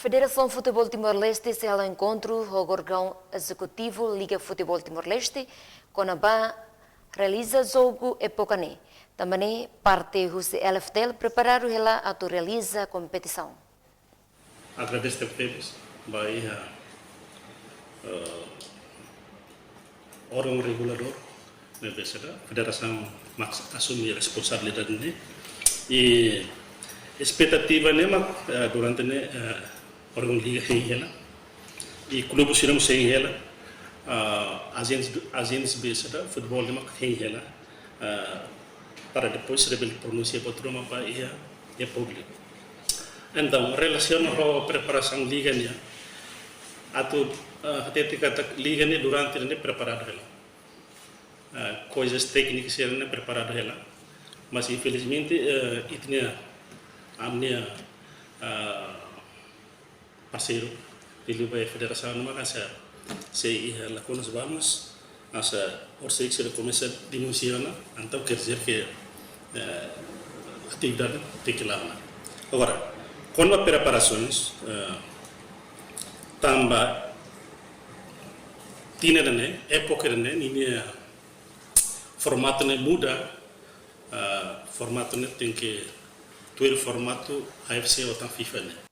Federação Futebol Timor-Leste se ao encontro o órgão executivo Liga Futebol Timor-Leste, com a BA realiza jogo Epocane. Também parte do LFTL preparar ela a realiza a competição. Agradeço a todos, vai órgão regulador, a Federação assumir a responsabilidade né? E expectativa né, durante né órgão liga ela e clube serão sem ela agentes besta futebol né ela para depois receber pronúncia para turma para é público. Então, relaciona a preparação liga né atau ketika liga ni durante ni preparado ela coisas técnicas serem preparado ela mas infelizmente itnya amnia parceiro ele vai federação não vai ser se ela com nós vamos essa orçai que começa a denunciar então quer dizer que atividade tem que lá agora com as preparações tambah tina dane época dane ini formato ne muda formato ne tem que tuer formato AFC ou FIFA ne